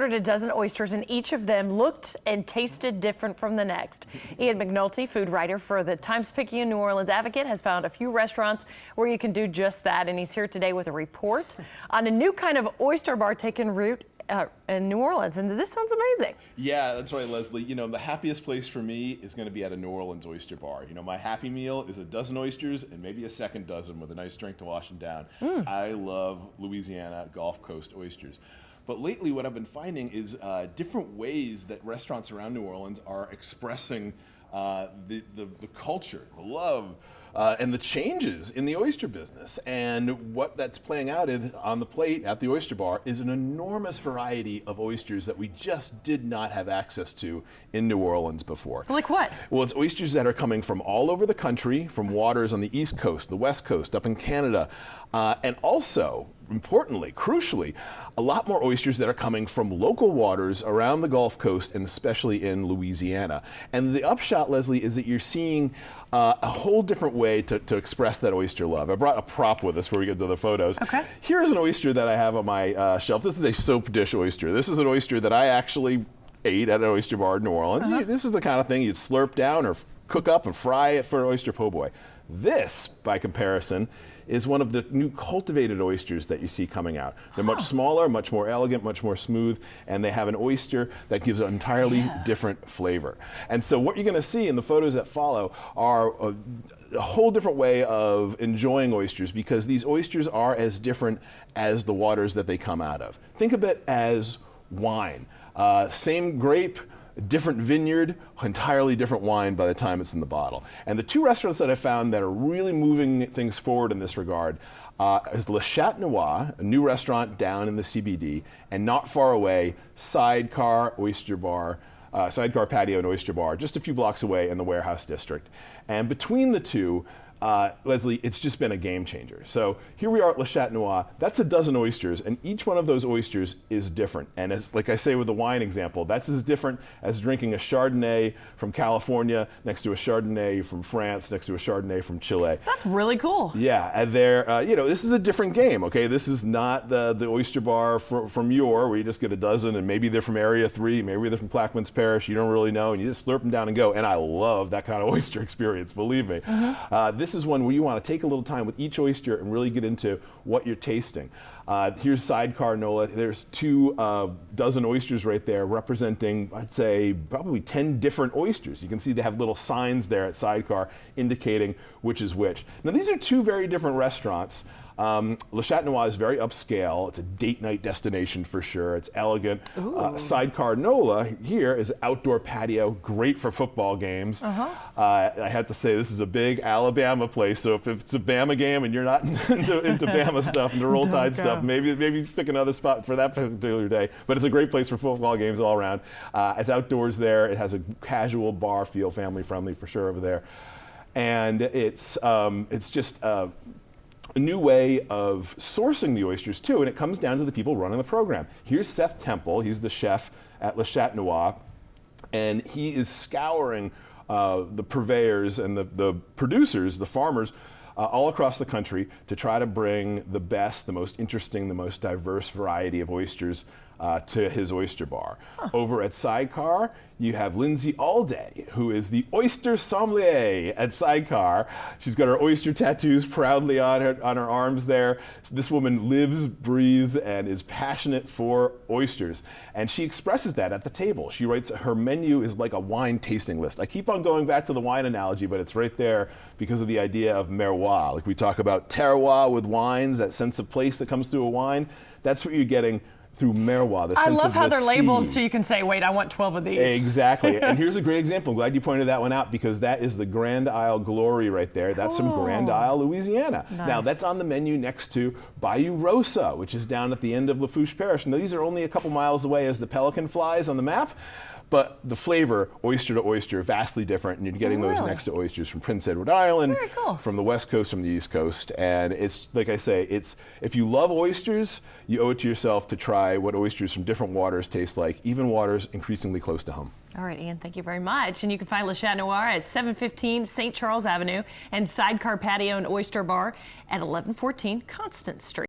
Ordered a dozen oysters, and each of them looked and tasted different from the next. Ian McNulty, food writer for the Times-Picayune New Orleans Advocate, has found a few restaurants where you can do just that, and he's here today with a report on a new kind of oyster bar taking root in New Orleans, and this sounds amazing. Yeah, that's right, Leslie. You know, the happiest place for me is going to be at a New Orleans oyster bar. You know, my happy meal is a dozen oysters and maybe a second dozen with a nice drink to wash them down. I love Louisiana Gulf Coast oysters. But lately what I've been finding is different ways that restaurants around New Orleans are expressing the culture, the love, and the changes in the oyster business. And what that's playing out on the plate at the oyster bar is an enormous variety of oysters that we just did not have access to in New Orleans before. Like what? Well, it's oysters that are coming from all over the country, from waters on the East Coast, the West Coast, up in Canada, and also, importantly, crucially, a lot more oysters that are coming from local waters around the Gulf Coast and especially in Louisiana. And the upshot, Leslie, is that you're seeing a whole different way to express that oyster love. I brought a prop with us before we get to the photos. Okay. Here's an oyster that I have on my shelf. This is a soap dish oyster. This is an oyster that I actually ate at an oyster bar in New Orleans. This is the kind of thing you'd slurp down or cook up and fry it for an oyster po' boy. This, by comparison, is one of the new cultivated oysters that you see coming out. They're much smaller, much more elegant, much more smooth, and they have an oyster that gives an entirely different flavor. And so what you're going to see in the photos that follow are a whole different way of enjoying oysters, because these oysters are as different as the waters that they come out of. Think of it as wine. Same grape, different vineyard, entirely different wine by the time it's in the bottle. And the two restaurants that I found that are really moving things forward in this regard is Le Chat Noir, a new restaurant down in the CBD, and not far away, Sidecar Oyster Bar, Sidecar Patio and Oyster Bar, just a few blocks away in the Warehouse District. And between the two, Leslie, it's just been a game changer. So here we are at Le Chat Noir. That's a dozen oysters, and each one of those oysters is different. And as, like I say with the wine example, that's as different as drinking a Chardonnay from California next to a Chardonnay from France next to a Chardonnay from Chile. That's really cool. Yeah, and they're, you know, this is a different game, okay? This is not the oyster bar from where you just get a dozen, and maybe they're from Area 3, maybe they're from Plaquemines Parish, you don't really know, and you just slurp them down and go. And I love that kind of oyster experience, believe me. This is one where you want to take a little time with each oyster and really get into what you're tasting. Here's Sidecar Nola. There's two dozen oysters right there representing, I'd say, probably 10 different oysters. You can see they have little signs there at Sidecar indicating which is which. Now, these are two very different restaurants. Le Chat Noir is very upscale. It's a date night destination for sure. It's elegant. Sidecar Nola here is outdoor patio, great for football games. I have to say this is a big Alabama place, so if it's a Bama game and you're not into Bama stuff and the Roll Tide stuff, maybe pick another spot for that particular day. But it's a great place for football games all around. It's outdoors there. It has a casual bar feel, family friendly for sure over there, and it's just a new way of sourcing the oysters too, and it comes down to the people running the program. Here's Seth Temple. He's the chef at Le Chat Noir, and he is scouring the purveyors and the producers, the farmers, all across the country to try to bring the best, the most interesting, the most diverse variety of oysters to his oyster bar. Over at Sidecar, you have Lindsay Alday, who is the oyster sommelier at Sidecar. She's got her oyster tattoos proudly on her arms there. This woman lives, breathes, and is passionate for oysters. And she expresses that at the table. She writes, her menu is like a wine tasting list. I keep on going back to the wine analogy, but it's right there because of the idea of terroir. Like we talk about terroir with wines, that sense of place that comes through a wine. That's what you're getting through terroir, the sense of the I love how they're labeled sea. so you can say, wait, I want 12 of these. Exactly. And here's a great example. I'm glad you pointed that one out, because that is the Grand Isle Glory right there. That's from Grand Isle, Louisiana. Nice. Now, that's on the menu next to Bayou Rosa, which is down at the end of Lafourche Parish. Now, these are only a couple miles away as the pelican flies on the map. But the flavor, oyster to oyster, vastly different, and you're getting those next to oysters from Prince Edward Island, from the West Coast, from the East Coast. And it's, like I say, it's, if you love oysters, you owe it to yourself to try what oysters from different waters taste like, even waters increasingly close to home. All right, Ian, thank you very much. And you can find Le Chat Noir at 715 St. Charles Avenue and Sidecar Patio and Oyster Bar at 1114 Constance Street.